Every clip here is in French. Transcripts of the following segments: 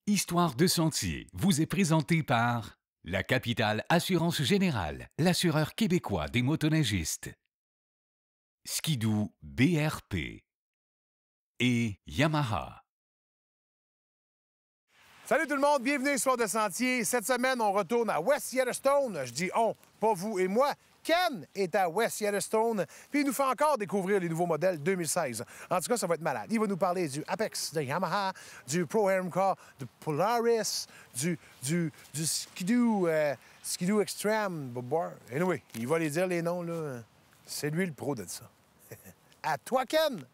Histoire de Sentier vous est présentée par la Capitale Assurance Générale, l'assureur québécois des motoneigistes, Skidoo BRP et Yamaha. Salut tout le monde, bienvenue à Histoire de Sentier. Cette semaine, on retourne à West Yellowstone. Je dis on, pas vous et moi. Ken est à West Yellowstone, puis il nous fait encore découvrir les nouveaux modèles 2016. En tout cas, ça va être malade. Il va nous parler du Apex de Yamaha, du Pro-Am Car de Polaris, du Skidoo, Skidoo Extreme. Anyway, il va les dire les noms, là. C'est lui le pro de ça. À toi, Ken!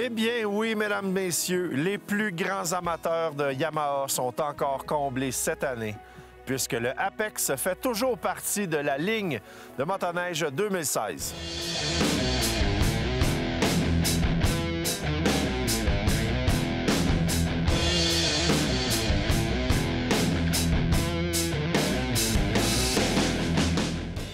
Eh bien oui, mesdames, messieurs, les plus grands amateurs de Yamaha sont encore comblés cette année, puisque le Apex fait toujours partie de la ligne de motoneige 2016.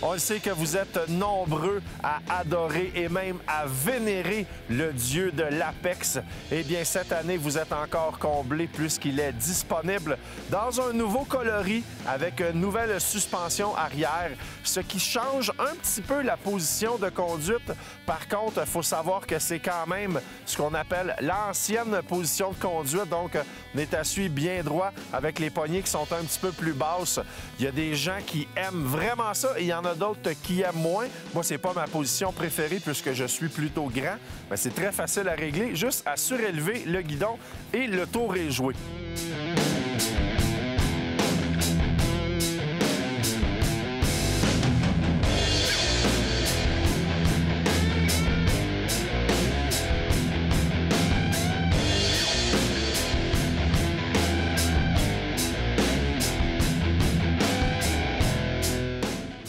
On sait que vous êtes nombreux à adorer et même à vénérer le dieu de l'Apex. Eh bien, cette année, vous êtes encore comblés puisqu'il est disponible dans un nouveau coloris avec une nouvelle suspension arrière, ce qui change un petit peu la position de conduite. Par contre, il faut savoir que c'est quand même ce qu'on appelle l'ancienne position de conduite. Donc, on est assis bien droit avec les poignées qui sont un petit peu plus basses. Il y a des gens qui aiment vraiment ça et il y en a d'autres qui aiment moins. Moi, c'est pas ma position préférée puisque je suis plutôt grand. Mais c'est très facile à régler, juste à surélever le guidon et le tour est joué.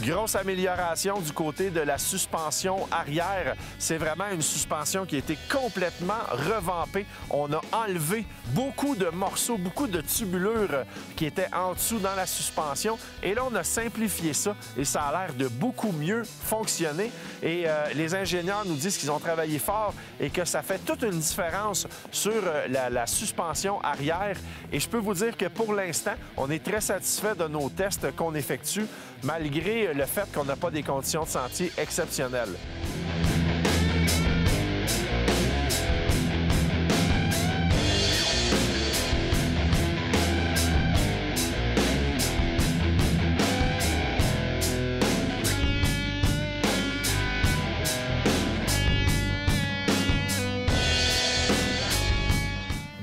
Grosse amélioration du côté de la suspension arrière. C'est vraiment une suspension qui a été complètement revampée. On a enlevé beaucoup de morceaux, beaucoup de tubulures qui étaient en dessous dans la suspension. Et là, on a simplifié ça et ça a l'air de beaucoup mieux fonctionner. Et les ingénieurs nous disent qu'ils ont travaillé fort et que ça fait toute une différence sur la suspension arrière. Et je peux vous dire que pour l'instant, on est très satisfait de nos tests qu'on effectue, malgré le fait qu'on n'a pas des conditions de sentier exceptionnelles.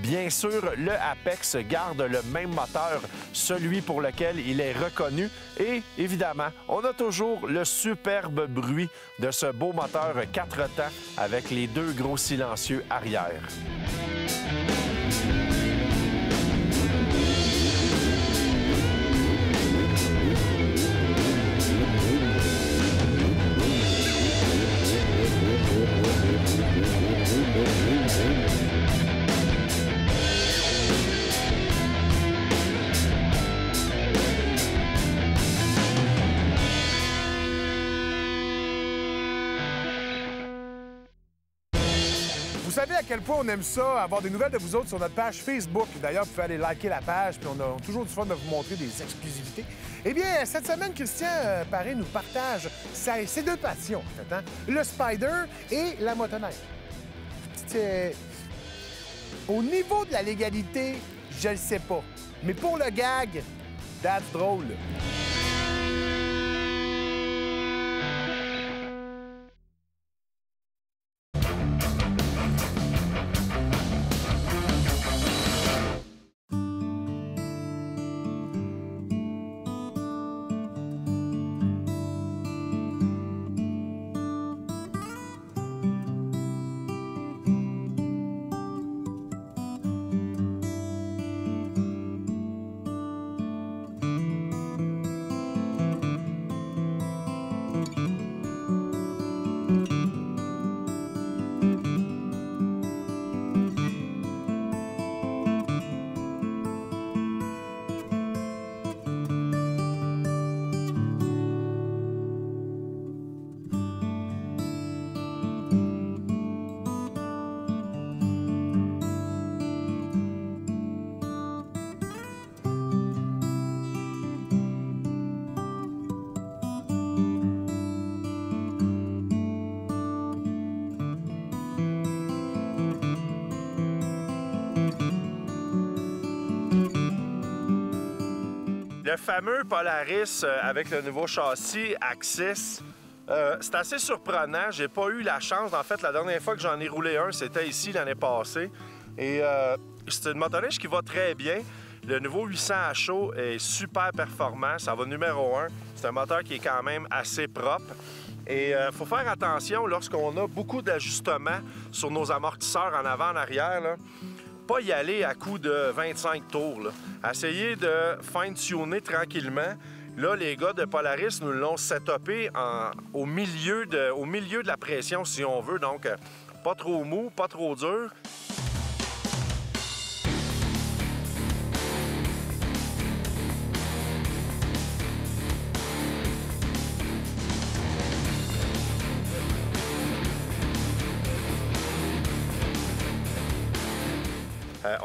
Bien sûr, le Apex garde le même moteur, celui pour lequel il est reconnu. Et évidemment, on a toujours le superbe bruit de ce beau moteur 4 temps avec les deux gros silencieux arrière. savez à quel point on aime ça, avoir des nouvelles de vous autres sur notre page Facebook. D'ailleurs, vous pouvez aller liker la page, puis on a toujours du fun de vous montrer des exclusivités. Eh bien, cette semaine, Christian Paré nous partage ses deux passions, en fait, hein? Le spider et la motoneige. Au niveau de la légalité, je le sais pas. Mais pour le gag, that's drôle. Le fameux Polaris avec le nouveau châssis Axis, c'est assez surprenant. J'ai pas eu la chance. En fait, la dernière fois que j'en ai roulé un, c'était ici l'année passée. Et c'est une motoneige qui va très bien. Le nouveau 800 à chaud est super performant. Ça va numéro 1. C'est un moteur qui est quand même assez propre. Et il faut faire attention lorsqu'on a beaucoup d'ajustements sur nos amortisseurs en avant, en arrière, là. Pas y aller à coup de 25 tours. Là. Essayez de fine-tuner tranquillement. Là, les gars de Polaris nous l'ont setupé au milieu de la pression, si on veut. Donc, pas trop mou, pas trop dur.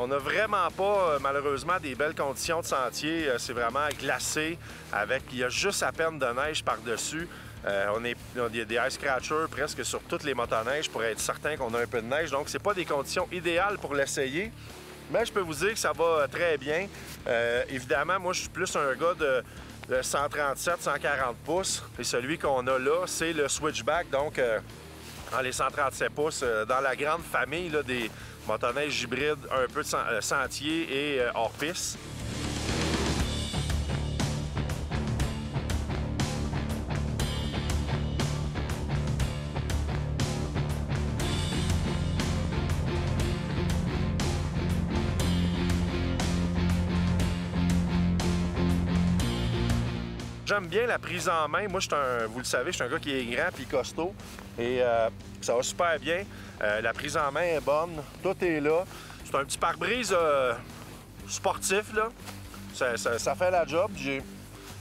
On n'a vraiment pas, malheureusement, des belles conditions de sentier. C'est vraiment glacé. Il y a juste à peine de neige par-dessus. Il y a des ice scratchers presque sur toutes les motoneiges pour être certain qu'on a un peu de neige. Donc, c'est pas des conditions idéales pour l'essayer. Mais je peux vous dire que ça va très bien. Évidemment, moi, je suis plus un gars de 137, 140 pouces. Et celui qu'on a là, c'est le switchback. Donc, dans les 137 pouces, dans la grande famille là, des motoneige hybride, un peu de sentier et hors-piste. J'aime bien la prise en main. Moi, vous le savez, je suis un gars qui est grand puis costaud. Et ça va super bien. La prise en main est bonne. Tout est là. C'est un petit pare-brise sportif, là. Ça fait la job.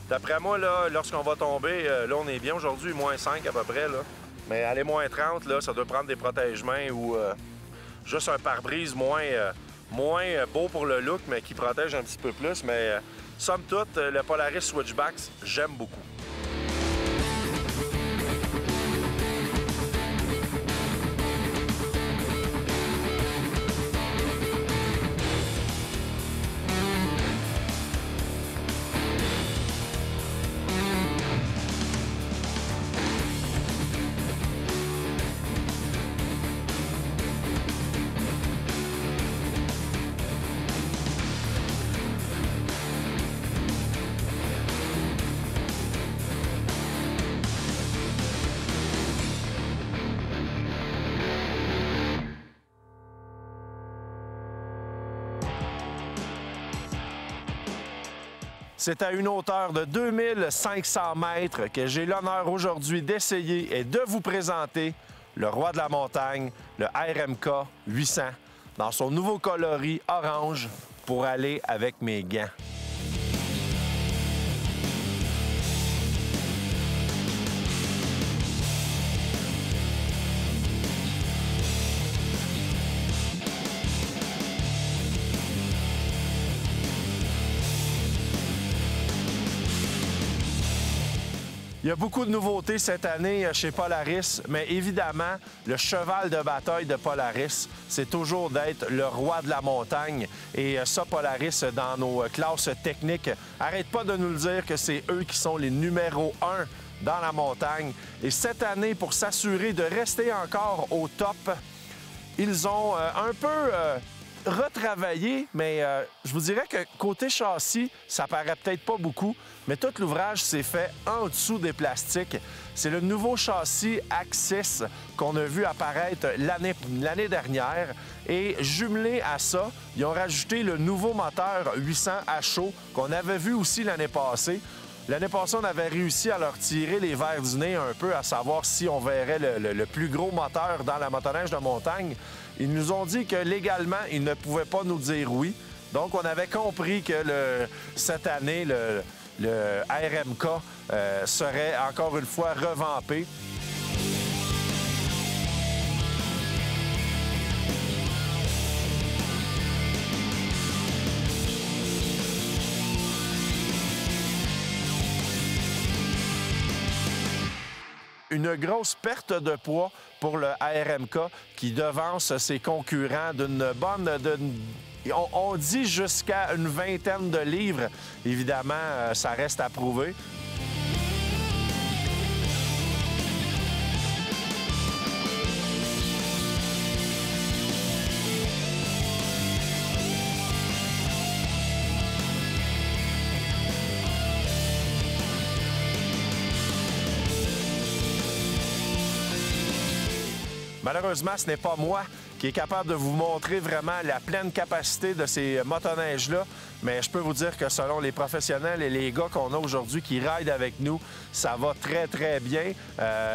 D'après moi, là, lorsqu'on va tomber, là, on est bien aujourd'hui, moins 5 à peu près, là. Mais aller moins 30, là, ça doit prendre des protège-mains ou juste un pare-brise moins beau pour le look, mais qui protège un petit peu plus. Mais somme toute, le Polaris Switchback, j'aime beaucoup. C'est à une hauteur de 2500 mètres que j'ai l'honneur aujourd'hui d'essayer et de vous présenter le roi de la montagne, le RMK 800, dans son nouveau coloris orange pour aller avec mes gants. Il y a beaucoup de nouveautés cette année chez Polaris, mais évidemment, le cheval de bataille de Polaris, c'est toujours d'être le roi de la montagne. Et ça, Polaris, dans nos classes techniques, arrête pas de nous le dire que c'est eux qui sont les numéros 1 dans la montagne. Et cette année, pour s'assurer de rester encore au top, ils ont un peu retravaillé, mais je vous dirais que côté châssis, ça paraît peut-être pas beaucoup, mais tout l'ouvrage s'est fait en dessous des plastiques. C'est le nouveau châssis Axis qu'on a vu apparaître l'année dernière. Et jumelé à ça, ils ont rajouté le nouveau moteur 800 HO qu'on avait vu aussi l'année passée. L'année passée, on avait réussi à leur tirer les verres du nez un peu, à savoir si on verrait le plus gros moteur dans la motoneige de montagne. Ils nous ont dit que légalement, ils ne pouvaient pas nous dire oui. Donc, on avait compris que cette année, le RMK serait encore une fois revampé. Une grosse perte de poids pour le RMK qui devance ses concurrents d'une bonne... On dit jusqu'à une vingtaine de livres. Évidemment, ça reste à prouver. Malheureusement, ce n'est pas moi qui est capable de vous montrer vraiment la pleine capacité de ces motoneiges-là, mais je peux vous dire que selon les professionnels et les gars qu'on a aujourd'hui qui rident avec nous, ça va très, très bien.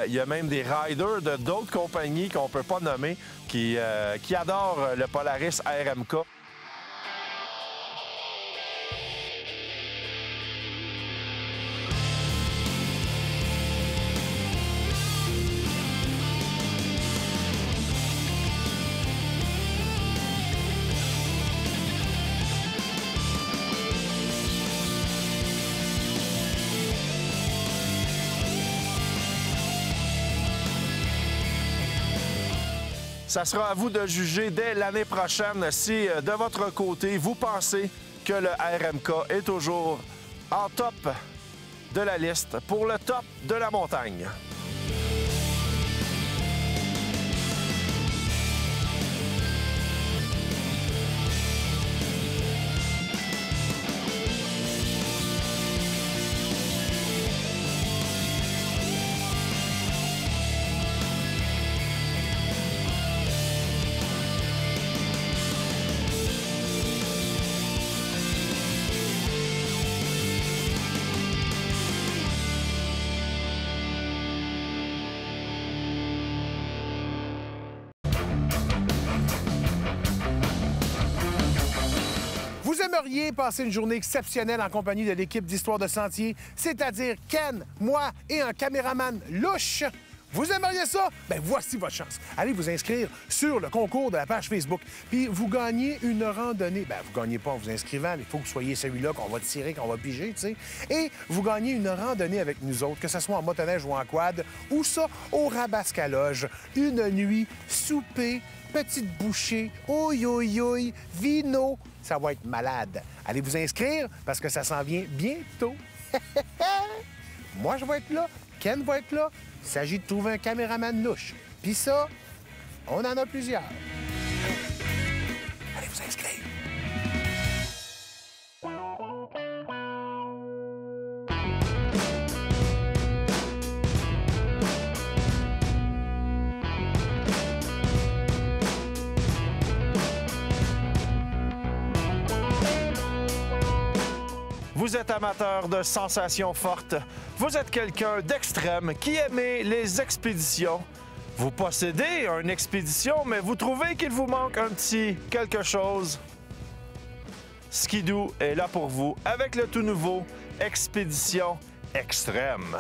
Il y a même des riders de d'autres compagnies qu'on ne peut pas nommer qui adorent le Polaris RMK. Ça sera à vous de juger dès l'année prochaine si, de votre côté, vous pensez que le RMK est toujours en top de la liste pour le top de la montagne. Vous aimeriez passer une journée exceptionnelle en compagnie de l'équipe d'Histoire de Sentier, c'est-à-dire Ken, moi et un caméraman louche? Vous aimeriez ça? Bien, voici votre chance. Allez vous inscrire sur le concours de la page Facebook. Puis vous gagnez une randonnée. Bien, vous gagnez pas en vous inscrivant. Il faut que vous soyez celui-là qu'on va tirer, qu'on va piger, tu sais. Et vous gagnez une randonnée avec nous autres, que ce soit en motoneige ou en quad, ou ça, au Rabascaloge. Une nuit, souper, petite bouchée, oi, oi, oi, vino. Ça va être malade. Allez vous inscrire parce que ça s'en vient bientôt. Moi, je vais être là. Ken va être là. Il s'agit de trouver un caméraman louche. Puis ça, on en a plusieurs. Allez vous inscrire. Vous êtes amateur de sensations fortes. Vous êtes quelqu'un d'extrême qui aimait les expéditions. Vous possédez une expédition, mais vous trouvez qu'il vous manque un petit quelque chose. Ski-Doo est là pour vous avec le tout nouveau Expédition Extrême.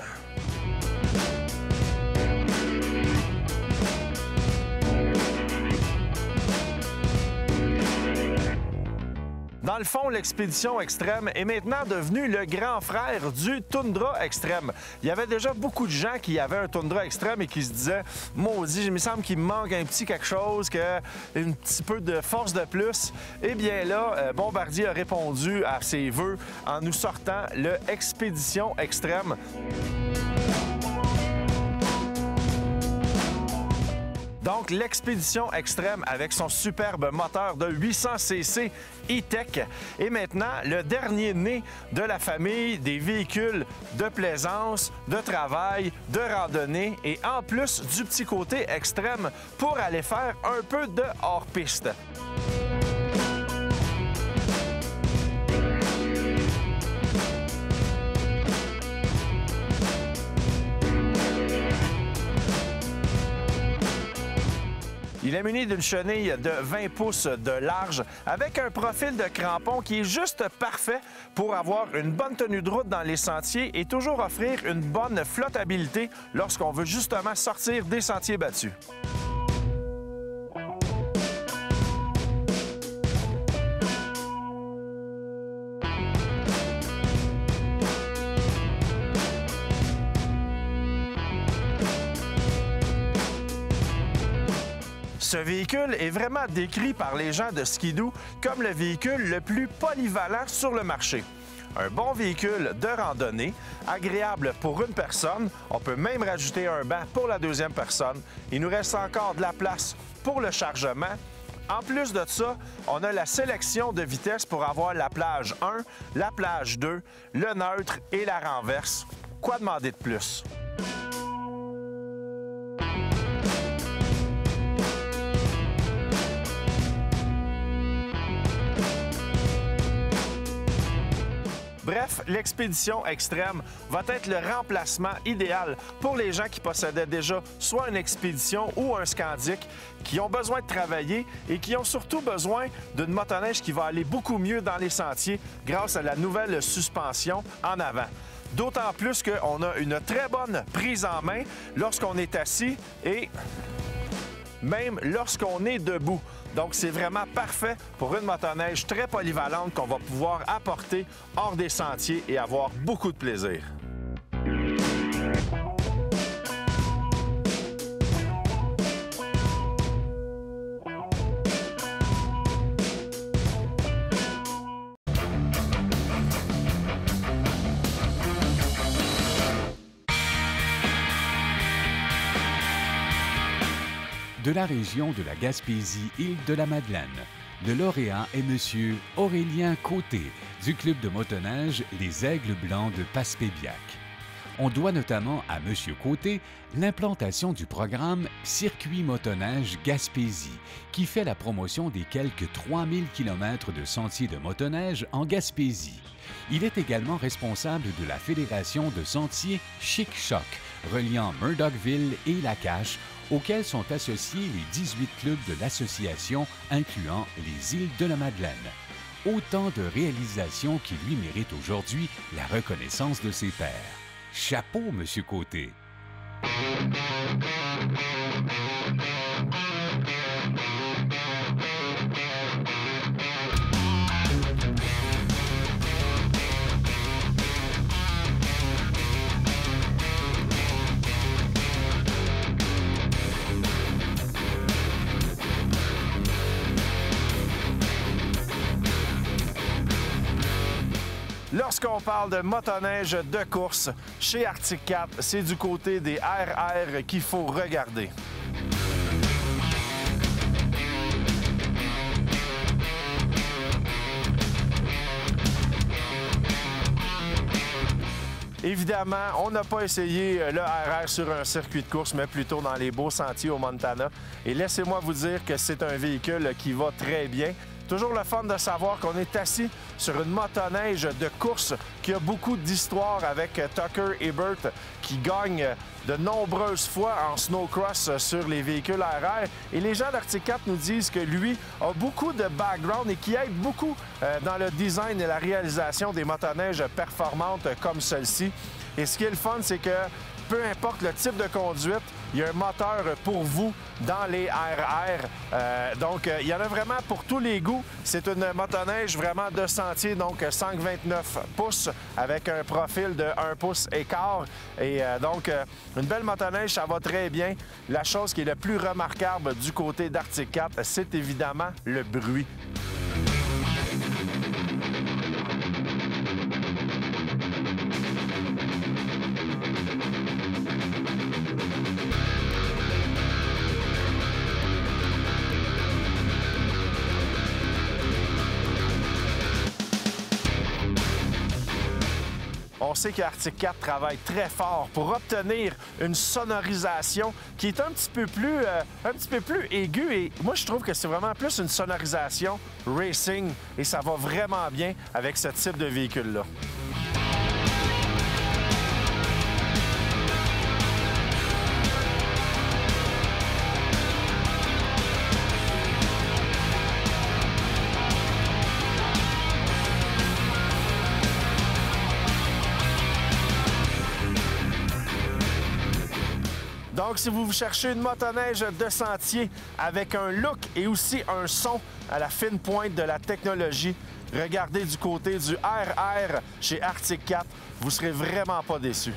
Dans le fond, l'expédition extrême est maintenant devenue le grand frère du Tundra extrême. Il y avait déjà beaucoup de gens qui avaient un Tundra extrême et qui se disaient « Maudit, il me semble qu'il me manque un petit quelque chose, un petit peu de force de plus. » Eh bien là, Bombardier a répondu à ses vœux en nous sortant le Expédition extrême. Donc, l'expédition extrême avec son superbe moteur de 800 cc E-Tech est maintenant le dernier né de la famille des véhicules de plaisance, de travail, de randonnée et en plus du petit côté extrême pour aller faire un peu de hors-piste. Il est muni d'une chenille de 20 pouces de large avec un profil de crampon qui est juste parfait pour avoir une bonne tenue de route dans les sentiers et toujours offrir une bonne flottabilité lorsqu'on veut justement sortir des sentiers battus. Ce véhicule est vraiment décrit par les gens de Ski-Doo comme le véhicule le plus polyvalent sur le marché. Un bon véhicule de randonnée, agréable pour une personne. On peut même rajouter un banc pour la deuxième personne. Il nous reste encore de la place pour le chargement. En plus de ça, on a la sélection de vitesse pour avoir la plage 1, la plage 2, le neutre et la renverse. Quoi demander de plus? Bref, l'expédition extrême va être le remplacement idéal pour les gens qui possédaient déjà soit une expédition ou un Scandic, qui ont besoin de travailler et qui ont surtout besoin d'une motoneige qui va aller beaucoup mieux dans les sentiers grâce à la nouvelle suspension en avant. D'autant plus qu'on a une très bonne prise en main lorsqu'on est assis et même lorsqu'on est debout. Donc, c'est vraiment parfait pour une motoneige très polyvalente qu'on va pouvoir apporter hors des sentiers et avoir beaucoup de plaisir. De la région de la Gaspésie-Île-de-la-Madeleine, le lauréat est M. Aurélien Côté du club de motoneige Les Aigles Blancs de Passepébiac. On doit notamment à M. Côté l'implantation du programme Circuit motoneige Gaspésie, qui fait la promotion des quelques 3000 km de sentiers de motoneige en Gaspésie. Il est également responsable de la Fédération de sentiers Chic-Choc, reliant Murdochville et Lacache, auxquels sont associés les 18 clubs de l'association, incluant les îles de la Madeleine. Autant de réalisations qui lui méritent aujourd'hui la reconnaissance de ses pairs. Chapeau, M. Côté! Lorsqu'on parle de motoneige de course, chez Arctic Cat, c'est du côté des RR qu'il faut regarder. Évidemment, on n'a pas essayé le RR sur un circuit de course, mais plutôt dans les beaux sentiers au Montana. Et laissez-moi vous dire que c'est un véhicule qui va très bien. Toujours le fun de savoir qu'on est assis sur une motoneige de course qui a beaucoup d'histoire avec Tucker Hebert qui gagne de nombreuses fois en snowcross sur les véhicules RR. Et les gens d'Arctic Cat nous disent que lui a beaucoup de background et qui aide beaucoup dans le design et la réalisation des motoneiges performantes comme celle-ci. Et ce qui est le fun, c'est que peu importe le type de conduite, il y a un moteur pour vous dans les RR. Donc, il y en a vraiment pour tous les goûts. C'est une motoneige vraiment de sentier, donc 5,29 pouces avec un profil de 1 pouce et quart. Et donc, une belle motoneige, ça va très bien. La chose qui est le plus remarquable du côté d'Arctic Cat, c'est évidemment le bruit. On sait qu'Arctic Cat travaille très fort pour obtenir une sonorisation qui est un petit peu plus aiguë. Et moi, je trouve que c'est vraiment plus une sonorisation racing et ça va vraiment bien avec ce type de véhicule-là. Donc, si vous cherchez une motoneige de sentier avec un look et aussi un son à la fine pointe de la technologie, regardez du côté du RR chez Arctic Cat. Vous ne serez vraiment pas déçus.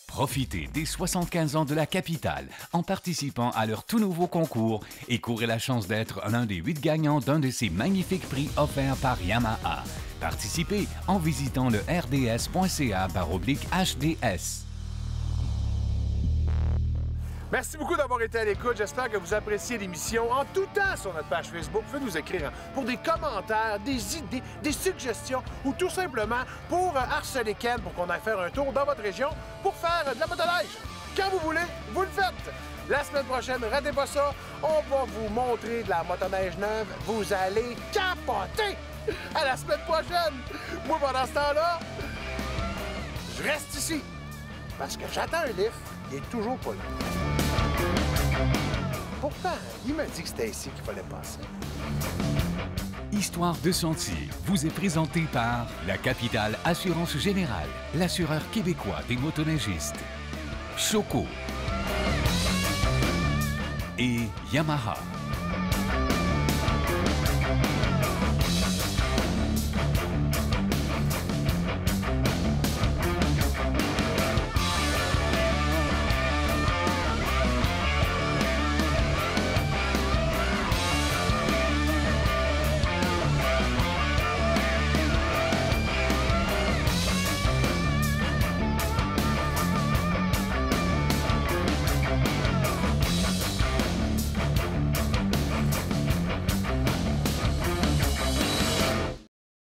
Profitez des 75 ans de la capitale en participant à leur tout nouveau concours et courez la chance d'être l'un des 8 gagnants d'un de ces magnifiques prix offerts par Yamaha. Participez en visitant le rds.ca/HDS. Merci beaucoup d'avoir été à l'écoute. J'espère que vous appréciez l'émission en tout temps sur notre page Facebook. Vous pouvez nous écrire pour des commentaires, des idées, des suggestions ou tout simplement pour harceler Ken pour qu'on aille faire un tour dans votre région pour faire de la motoneige. Quand vous voulez, vous le faites. La semaine prochaine, ratez pas ça, on va vous montrer de la motoneige neuve. Vous allez capoter! À la semaine prochaine! Moi, pendant ce temps-là, je reste ici parce que j'attends un lift. Il est toujours pas là. Pourtant, il m'a dit que c'était ici qu'il fallait passer. Histoire de sentier vous est présentée par la Capitale Assurance Générale, l'assureur québécois des motoneigistes, Choco et Yamaha.